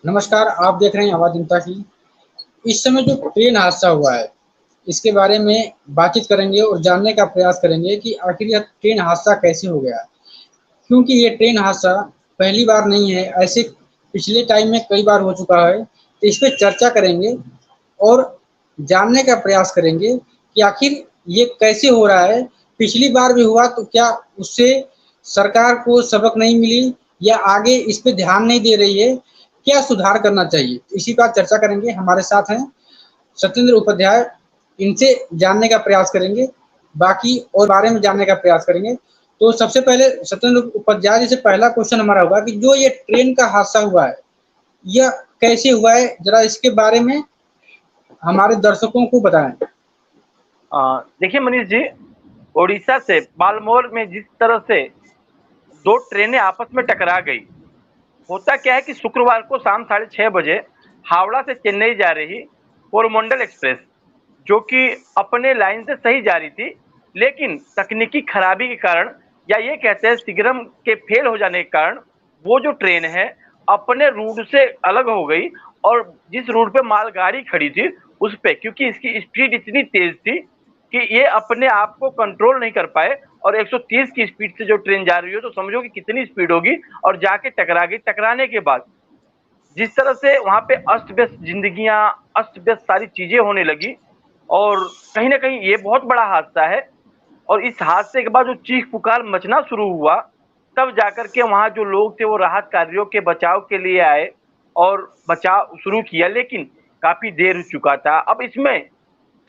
नमस्कार, आप देख रहे हैं आवाज़ जनता की। इस समय जो ट्रेन हादसा हुआ है, इसके बारे में बातचीत करेंगे और जानने का प्रयास करेंगे कि आखिर यह ट्रेन हादसा कैसे हो गया। क्योंकि ये ट्रेन हादसा पहली बार नहीं है, ऐसे पिछले टाइम में कई बार हो चुका है। तो इस पे चर्चा करेंगे और जानने का प्रयास करेंगे कि आखिर ये कैसे हो रहा है। पिछली बार भी हुआ तो क्या उससे सरकार को सबक नहीं मिली या आगे इस पे ध्यान नहीं दे रही है, क्या सुधार करना चाहिए? इसी पर चर्चा करेंगे। हमारे साथ हैं सत्येंद्र उपाध्याय, इनसे जानने का प्रयास करेंगे, बाकी और बारे में जानने का प्रयास करेंगे। तो सबसे पहले सत्येंद्र उपाध्याय जी से पहला क्वेश्चन हमारा होगा कि जो ये ट्रेन का हादसा हुआ है, यह कैसे हुआ है? जरा इसके बारे में हमारे दर्शकों को बताएं। देखिए मनीष जी, उड़ीसा से बालमोर में जिस तरह से दो ट्रेनें आपस में टकरा गई, होता क्या है कि शुक्रवार को शाम 6:30 बजे हावड़ा से चेन्नई जा रही कोरोमंडल एक्सप्रेस, जो कि अपने लाइन से सही जा रही थी, लेकिन तकनीकी खराबी के कारण, या ये कहते हैं सिग्नल के फेल हो जाने के कारण, वो जो ट्रेन है अपने रूट से अलग हो गई। और जिस रूट पे मालगाड़ी खड़ी थी उस पे, क्योंकि इसकी स्पीड इतनी तेज थी कि ये अपने आप को कंट्रोल नहीं कर पाए, और 130 की स्पीड से जो ट्रेन जा रही हो तो समझो कि कितनी स्पीड होगी, और जाके टकरा गई। टकराने के बाद जिस तरह से वहां पे अस्त व्यस्त जिंदगियां, अस्त व्यस्त सारी चीजें होने लगी, और कहीं ना कहीं ये बहुत बड़ा हादसा है। और इस हादसे के बाद जो चीख पुकार मचना शुरू हुआ, तब जाकर के वहां जो लोग थे वो राहत कार्यों के बचाव के लिए आए और बचाव शुरू किया, लेकिन काफी देर हो चुका था। अब इसमें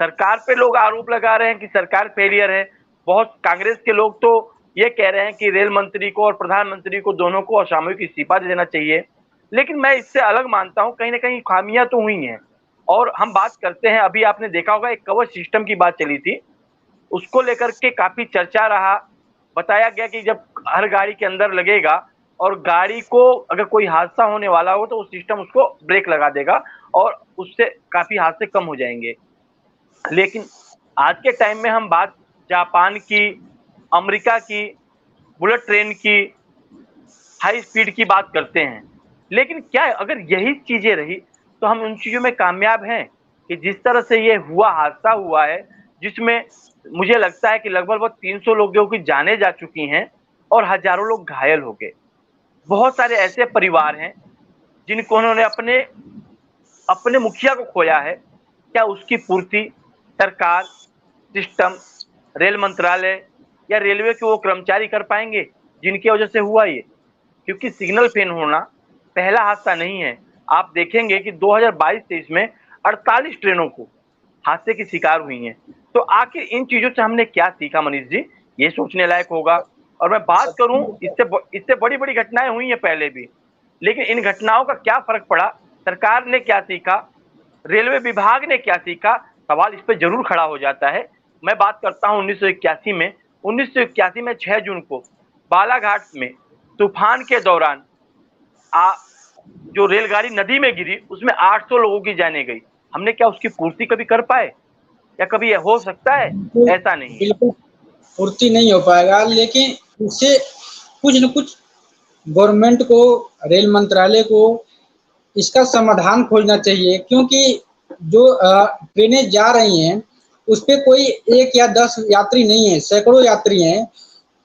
सरकार पे लोग आरोप लगा रहे हैं कि सरकार फेलियर है। बहुत कांग्रेस के लोग तो ये कह रहे हैं कि रेल मंत्री को और प्रधानमंत्री को दोनों को असामयिक इस्तीफा दे देना चाहिए। लेकिन मैं इससे अलग मानता हूं, कहीं ना कहीं खामियां तो हुई हैं। और हम बात करते हैं, अभी आपने देखा होगा एक कवच सिस्टम की बात चली थी, उसको लेकर के काफी चर्चा रहा। बताया गया कि जब हर गाड़ी के अंदर लगेगा और गाड़ी को अगर कोई हादसा होने वाला हो तो उस सिस्टम उसको ब्रेक लगा देगा, और उससे काफी हादसे कम हो जाएंगे। लेकिन आज के टाइम में हम बात जापान की, अमेरिका की बुलेट ट्रेन की, हाई स्पीड की बात करते हैं। लेकिन क्या अगर यही चीजें रही तो हम उन चीजों में कामयाब हैं? कि जिस तरह से ये हुआ, हादसा हुआ है, जिसमें मुझे लगता है कि लगभग 300 लोगों की जानें जा चुकी हैं और हजारों लोग घायल हो गए। बहुत सारे ऐसे परिवार हैं जिनको उन्होंने अपने अपने मुखिया को खोया है। क्या उसकी पूर्ति सरकार, सिस्टम, रेल मंत्रालय या रेलवे के वो कर्मचारी कर पाएंगे जिनकी वजह से हुआ ये? क्योंकि सिग्नल फेल होना पहला हादसा नहीं है। आप देखेंगे कि 2022-23 में 48 ट्रेनों को हादसे की शिकार हुई हैं। तो आखिर इन चीजों से हमने क्या सीखा मनीष जी, ये सोचने लायक होगा। और मैं बात करूं, इससे बड़ी बड़ी घटनाएं हुई हैं पहले भी, लेकिन इन घटनाओं का क्या फर्क पड़ा, सरकार ने क्या सीखा, रेलवे विभाग ने क्या सीखा, सवाल इस पर जरूर खड़ा हो जाता है। मैं बात करता हूं 1981 में। 1981 में 6 जून को बालाघाट में तूफान के दौरान आ, जो रेलगाड़ी नदी में गिरी उसमें 800 लोगों की जानें गई। हमने क्या उसकी पूर्ति कभी कर पाए? या कभी यह हो सकता है? बिल्कुल, ऐसा नहीं है। बिल्कुल पूर्ति नहीं हो पाएगा, लेकिन इससे कुछ न कुछ गवर्नमेंट को, रेल मंत्रालय को इसका समाधान खोजना चाहिए। क्योंकि जो ट्रेनें जा रही हैं उस पे कोई 1 या 10 यात्री नहीं है, सैकड़ों यात्री हैं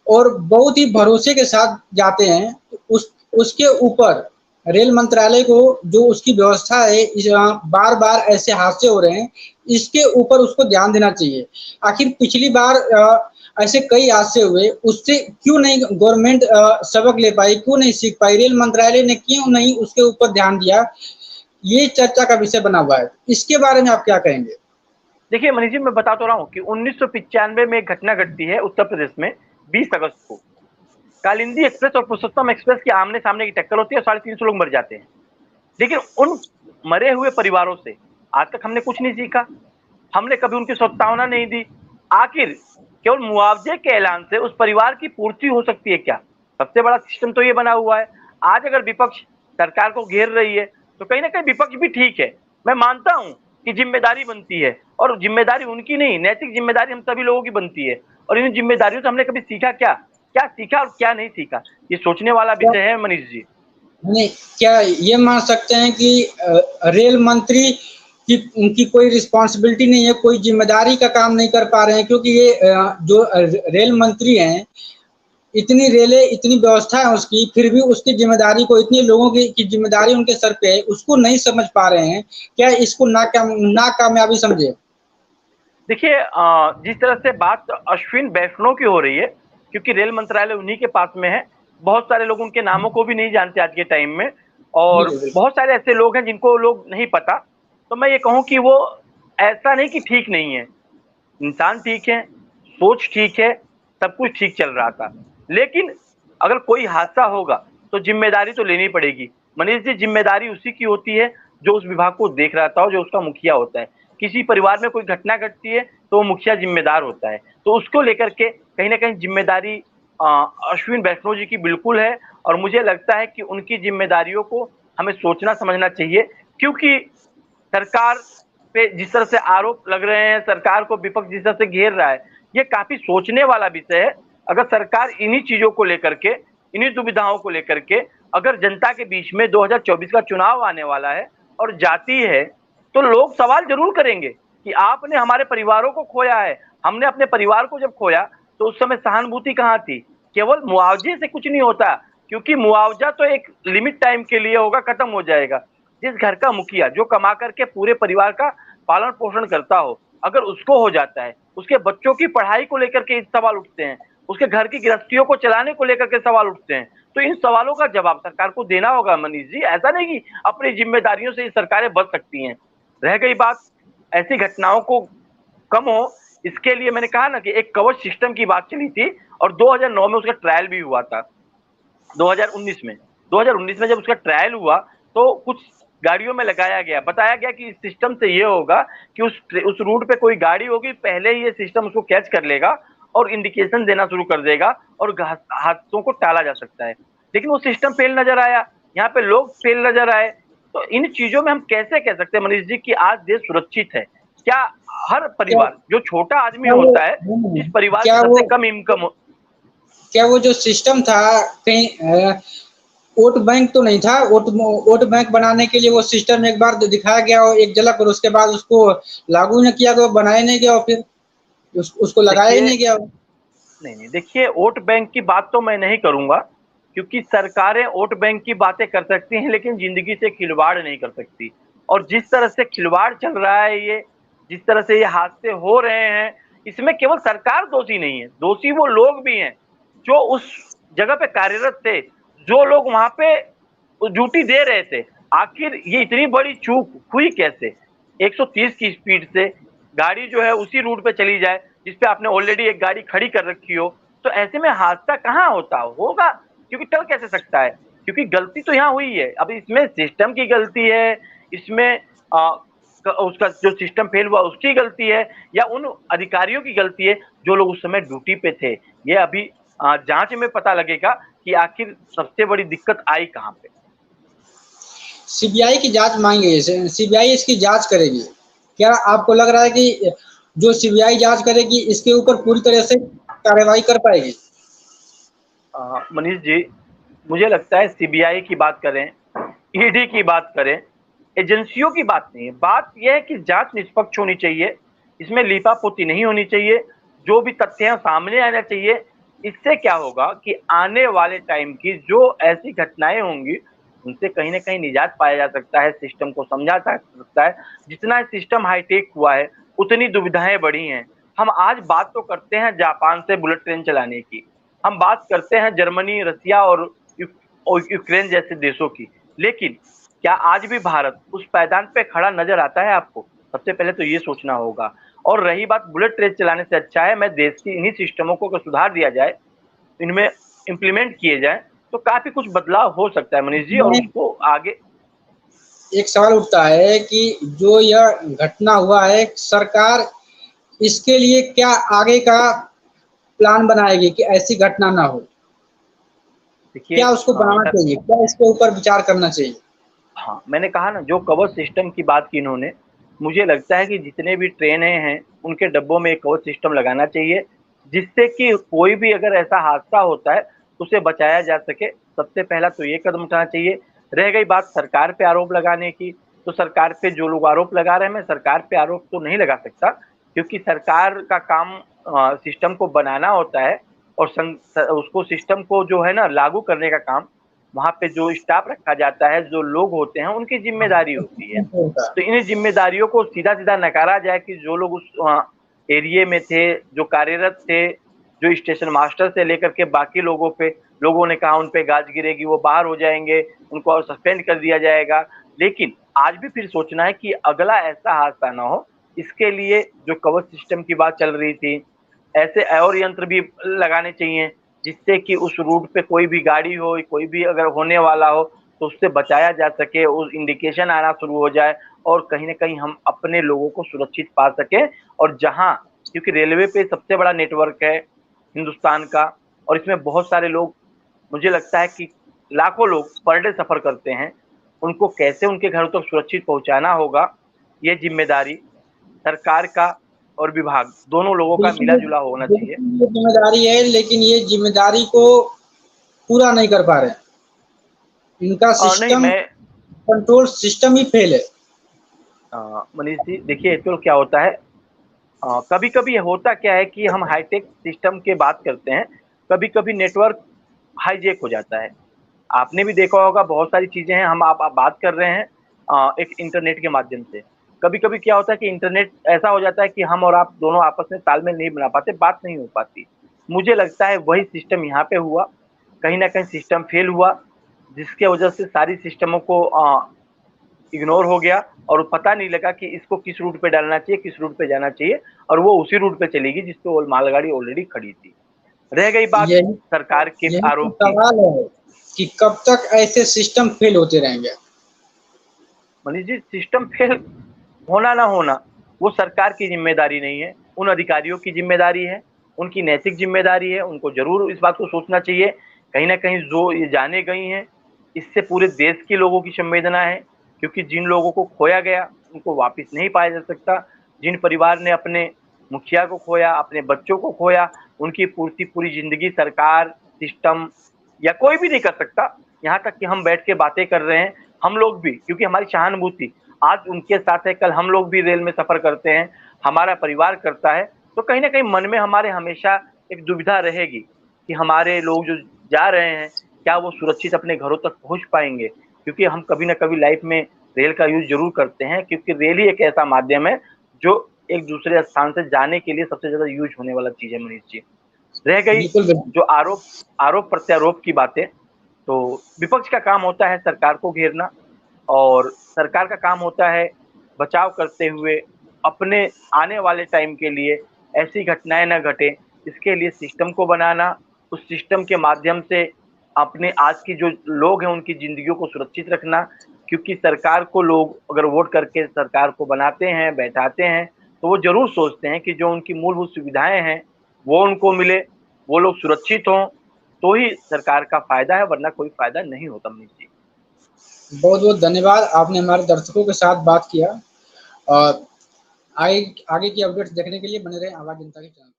और बहुत ही भरोसे के साथ जाते हैं। उस उसके ऊपर रेल मंत्रालय को जो उसकी व्यवस्था है, बार बार ऐसे हादसे हो रहे हैं, इसके ऊपर उसको ध्यान देना चाहिए। आखिर पिछली बार ऐसे कई हादसे हुए, उससे क्यों नहीं गवर्नमेंट सबक ले पाई, क्यों नहीं सीख पाई, रेल मंत्रालय ने क्यों नहीं उसके ऊपर ध्यान दिया? ये चर्चा का विषय बना हुआ है। इसके बारे में आप क्या कहेंगे? देखिए मनीष जी, मैं बता तो रहा हूँ कि 1995 में एक घटना घटती है उत्तर प्रदेश में। 20 अगस्त को कालिंदी एक्सप्रेस और पुरुषोत्तम एक्सप्रेस की आमने सामने की टक्कर होती है और 350 लोग मर जाते हैं। लेकिन उन मरे हुए परिवारों से आज तक हमने कुछ नहीं सीखा। हमने कभी उनकी सद्भावना नहीं दी। आखिर केवल मुआवजे के ऐलान से उस परिवार की पूर्ति हो सकती है क्या? सबसे बड़ा सिस्टम तो ये बना हुआ है। आज अगर विपक्ष सरकार को घेर रही है तो कहीं ना कहीं विपक्ष भी ठीक है। मैं मानता हूं कि जिम्मेदारी बनती है, और जिम्मेदारी उनकी नहीं, नैतिक जिम्मेदारी हम सभी लोगों की बनती है। और इन जिम्मेदारियों से हमने कभी सीखा क्या? क्या सीखा और क्या नहीं सीखा, ये सोचने वाला विषय है मनीष जी। नहीं, क्या ये मान सकते हैं कि रेल मंत्री की उनकी कोई रिस्पॉन्सिबिलिटी नहीं है, कोई जिम्मेदारी का काम नहीं कर पा रहे हैं, क्योंकि ये जो रेल मंत्री हैं, इतनी रेलें, इतनी व्यवस्था है उसकी, फिर भी उसकी जिम्मेदारी को, इतने लोगों की जिम्मेदारी उनके सर पे है, उसको नहीं समझ पा रहे हैं। क्या इसको नाकामयाबी समझे? देखिए, जिस तरह से बात अश्विन वैष्णव की हो रही है, क्योंकि रेल मंत्रालय उन्हीं के पास में है, बहुत सारे लोग उनके नामों को भी नहीं जानते आज के टाइम में, और बिल्कुल, बहुत सारे ऐसे लोग हैं जिनको लोग नहीं पता। तो मैं ये कहूँ कि वो ऐसा नहीं कि ठीक नहीं है, इंसान ठीक है, सोच ठीक है, सब कुछ ठीक चल रहा था, लेकिन अगर कोई हादसा होगा तो जिम्मेदारी तो लेनी पड़ेगी। मनीष जी, जिम्मेदारी उसी की होती है जो उस विभाग को देख रहा था और जो उसका मुखिया होता है। किसी परिवार में कोई घटना घटती है तो वो मुखिया जिम्मेदार होता है, तो उसको लेकर के कहीं ना कहीं जिम्मेदारी अश्विन वैष्णव जी की बिल्कुल है। और मुझे लगता है कि उनकी जिम्मेदारियों को हमें सोचना समझना चाहिए, क्योंकि सरकार पे जिस तरह से आरोप लग रहे हैं, सरकार को विपक्ष जिस तरह से घेर रहा है, ये काफी सोचने वाला विषय है। अगर सरकार इन्हीं चीजों को लेकर के, इन्हीं दुविधाओं को लेकर के, अगर जनता के बीच में 2024 का चुनाव आने वाला है और जाती है, तो लोग सवाल जरूर करेंगे कि आपने हमारे परिवारों को खोया है। हमने अपने परिवार को जब खोया तो उस समय सहानुभूति कहाँ थी? केवल मुआवजे से कुछ नहीं होता, क्योंकि मुआवजा तो एक लिमिट टाइम के लिए होगा, खत्म हो जाएगा। जिस घर का मुखिया जो कमा करके पूरे परिवार का पालन पोषण करता हो, अगर उसको हो जाता है, उसके बच्चों की पढ़ाई को लेकर के सवाल उठते हैं, उसके घर की गृहस्थियों को चलाने को लेकर के सवाल उठते हैं, तो इन सवालों का जवाब सरकार को देना होगा मनीष जी। ऐसा नहीं कि अपनी जिम्मेदारियों से ये सरकारें बच सकती हैं। रह गई बात ऐसी घटनाओं को कम हो, इसके लिए मैंने कहा ना कि एक कवच सिस्टम की बात चली थी, और 2009 में उसका ट्रायल भी हुआ था। 2019 में 2019 में जब उसका ट्रायल हुआ तो कुछ गाड़ियों में लगाया गया, बताया गया कि इस सिस्टम से ये होगा कि उस रूट पे कोई गाड़ी होगी, पहले ही ये सिस्टम उसको कैच कर लेगा और इंडिकेशन देना शुरू कर देगा और हादसों को टाला जा सकता है। लेकिन वो सिस्टम फेल नजर आया, यहाँ पे लोग फेल नजर आए। तो इन चीजों में हम कैसे कह सकते हैं मनीष जी कि आज देश सुरक्षित है? क्या हर क्या परिवार, जो छोटा आदमी क्या वो होता है, जिस परिवार की क्या वो सबसे कम इनकम हो, क्या वो जो सिस्टम था, कहीं वोट बैंक तो नहीं था? वोट बैंक बनाने के लिए वो सिस्टम एक बार दिखाया गया और एक झलक, और उसके बाद उसको लागू नहीं किया गया, बनाया नहीं गया, और फिर उसको लगाया ही देखिए, नहीं गया। नहीं नहीं, देखिए, वोट बैंक की बात तो मैं नहीं करूंगा, क्योंकि सरकारें वोट बैंक की बातें कर सकती हैं लेकिन जिंदगी से खिलवाड़ नहीं कर सकती। और जिस तरह से खिलवाड़ चल रहा है ये, जिस तरह से ये हादसे हो रहे हैं, इसमें केवल सरकार दोषी नहीं है, दोषी वो लोग भी हैं जो उस जगह पे कार्यरत थे, जो लोग वहां पे ड्यूटी दे रहे थे। आखिर ये इतनी बड़ी चूक हुई कैसे? 130 की स्पीड से गाड़ी जो है उसी रूट पे चली जाए जिसपे आपने ऑलरेडी एक गाड़ी खड़ी कर रखी हो, तो ऐसे में हादसा कहाँ होता होगा? क्योंकि टल कैसे सकता है? क्योंकि गलती तो यहाँ हुई है। अब इसमें सिस्टम की गलती है, इसमें उसका जो सिस्टम फेल हुआ उसकी गलती है, या उन अधिकारियों की गलती है जो लोग उस समय ड्यूटी पे थे? ये अभी जांच में पता लगेगा कि आखिर सबसे बड़ी दिक्कत आई कहाँ पे। सीबीआई की जांच मांगी, सीबीआई इसकी जांच करेगी। क्या आपको लग रहा है कि जो सीबीआई जांच करेगी इसके ऊपर पूरी तरह से कार्रवाई कर पाएगी? मनीष जी, मुझे लगता है सीबीआई की बात करें, ईडी की बात करें, एजेंसियों की बात नहीं है, बात यह है कि जांच निष्पक्ष होनी चाहिए, इसमें लीपापोती नहीं होनी चाहिए, जो भी तथ्य हैं सामने आना चाहिए। इससे क्या होगा कि आने वाले टाइम की जो ऐसी घटनाएं होंगी उनसे कहीं ना कहीं निजात पाया जा सकता है, सिस्टम को समझा जा सकता है। जितना सिस्टम हाईटेक हुआ है उतनी दुविधाएं बढ़ी हैं। हम आज बात तो करते हैं जापान से बुलेट ट्रेन चलाने की, हम बात करते हैं जर्मनी, रसिया और यूक्रेन जैसे देशों की, लेकिन क्या आज भी भारत उस पायदान पे खड़ा नजर आता है आपको? सबसे पहले तो ये सोचना होगा। और रही बात बुलेट ट्रेन चलाने से, अच्छा है मैं देश की इन्हीं सिस्टमों को अगर सुधार दिया जाए, इनमें इम्प्लीमेंट किए जाए, तो काफी कुछ बदलाव हो सकता है मनीष जी, और मैं उसको आगे। एक सवाल उठता है कि जो यह घटना हुआ है, सरकार इसके लिए क्या आगे का प्लान बनाएगी कि ऐसी घटना ना हो? देखिए, क्या उसको बनाना चाहिए? क्या इसके ऊपर विचार करना चाहिए? हाँ, मैंने कहा ना, जो कवच सिस्टम की बात की इन्होंने, मुझे लगता है कि जितने भी ट्रेनें हैं उनके डब्बों में एक कवच सिस्टम लगाना चाहिए, जिससे कि कोई भी अगर ऐसा हादसा होता है उसे बचाया जा सके। सबसे पहला तो ये कदम उठाना चाहिए। रह गई बात सरकार पे आरोप लगाने की, तो सरकार पे जो लोग आरोप लगा रहे हैं, मैं सरकार पे आरोप तो नहीं लगा सकता, क्योंकि सरकार का काम सिस्टम को बनाना होता है, और उसको सिस्टम को जो है ना लागू करने का काम वहाँ पे जो स्टाफ रखा जाता है, जो लोग होते हैं, उनकी जिम्मेदारी होती है। तो इन जिम्मेदारियों को सीधा-सीधा नकारा जाए कि जो लोग उस एरिये में थे, जो कार्यरत थे, जो स्टेशन मास्टर से लेकर के बाकी लोगों पे, लोगों ने कहा उन पे गाज गिरेगी, वो बाहर हो जाएँगे, उनको और सस्पेंड कर दिया जाएगा। लेकिन आज भी फिर सोचना है कि अगला ऐसा हादसा ना हो, इसके लिए जो कवच सिस्टम की बात चल रही थी, ऐसे और यंत्र भी लगाने चाहिए, जिससे कि उस रूट पे कोई भी गाड़ी हो, कोई भी अगर होने वाला हो, तो उससे बचाया जा सके, उस इंडिकेशन आना शुरू हो जाए, और कहीं न कहीं हम अपने लोगों को सुरक्षित पा सकें। और जहाँ, क्योंकि रेलवे पे सबसे बड़ा नेटवर्क है हिंदुस्तान का, और इसमें बहुत सारे लोग, मुझे लगता है कि लाखों लोग पर डे सफ़र करते हैं, उनको कैसे उनके घरों तक सुरक्षित पहुँचाना होगा, ये ज़िम्मेदारी सरकार का और विभाग दोनों लोगों का मिला-जुला होना चाहिए। बिल्कुल ये ज़िम्मेदारी है, लेकिन ये ज़िम्मेदारी को पूरा नहीं कर पा रहे हैं। इनका नहीं, सिस्टम, मैं कंट्रोल सिस्टम ही फेल है। मनीष जी देखिए, तो क्या होता है, कभी-कभी होता क्या है कि हम हाईटेक सिस्टम की बात करते हैं, कभी-कभी नेटवर्क हाईजैक हो जाता है। आपने भी देखा होगा, बहुत सारी चीज़ें हैं, हम आप बात कर रहे हैं एक इंटरनेट के माध्यम से। कभी-कभी क्या होता है कि इंटरनेट ऐसा हो जाता है कि हम और आप दोनों आपस में तालमेल नहीं बना पाते, बात नहीं हो पाती। मुझे लगता है वही सिस्टम यहाँ पे हुआ, कहीं न कहीं सिस्टम फेल हुआ, जिसके वजह से सारी सिस्टमों को इग्नोर हो गया, और पता नहीं लगा कि इसको किस रूट पे डालना चाहिए, किस रूट पे जाना चाहिए, और वो उसी रूट पे चलेगी जिस पे वो मालगाड़ी ऑलरेडी खड़ी थी। रह गई बात यही सरकार के यही तो आरोप की। सवाल है कि कब तक ऐसे सिस्टम फेल होते रहेंगे। मनीष जी, सिस्टम फेल होना ना होना वो सरकार की ज़िम्मेदारी नहीं है, उन अधिकारियों की ज़िम्मेदारी है, उनकी नैतिक ज़िम्मेदारी है, उनको ज़रूर इस बात को सोचना चाहिए। कहीं न कहीं जो ये जाने गई हैं, इससे पूरे देश के लोगों की संवेदना है, क्योंकि जिन लोगों को खोया गया, उनको वापस नहीं पाया जा सकता। जिन परिवार ने अपने मुखिया को खोया, अपने बच्चों को खोया, उनकी पूरी ज़िंदगी सरकार, सिस्टम या कोई भी नहीं कर सकता। यहाँ तक कि हम बैठ के बातें कर रहे हैं, हम लोग भी, क्योंकि हमारी सहानुभूति आज उनके साथ है, कल हम लोग भी रेल में सफ़र करते हैं, हमारा परिवार करता है, तो कहीं न कहीं मन में हमारे हमेशा एक दुविधा रहेगी कि हमारे लोग जो जा रहे हैं, क्या वो सुरक्षित अपने घरों तक पहुँच पाएँगे? क्योंकि हम कभी न कभी लाइफ़ में रेल का यूज़ ज़रूर करते हैं, क्योंकि रेल ही एक ऐसा माध्यम है, जो एक दूसरे स्थान से जाने के लिए सबसे ज़्यादा यूज़ होने वाला चीज़ है मनीष जी। रह गई बिल्कुल, बिल्कुल। जो आरोप-प्रत्यारोप की बातें, तो विपक्ष का काम होता है सरकार को घेरना, और सरकार का काम होता है बचाव करते हुए अपने आने वाले टाइम के लिए ऐसी घटनाएँ ना घटें, इसके लिए सिस्टम को बनाना, उस सिस्टम के माध्यम से अपने आज की जो लोग हैं उनकी ज़िंदगियों को सुरक्षित रखना, क्योंकि सरकार को लोग अगर वोट करके सरकार को बनाते हैं, बैठाते हैं, तो वो ज़रूर सोचते हैं कि जो उनकी मूलभूत सुविधाएँ हैं, वो उनको मिले, वो लोग सुरक्षित हों, तो ही सरकार का फ़ायदा है, वरना कोई फ़ायदा नहीं होता मनीष जी। बहुत-बहुत धन्यवाद, आपने हमारे दर्शकों के साथ बात किया, और आगे आगे की अपडेट्स देखने के लिए बने रहें आवाज़ जनता के चैनल।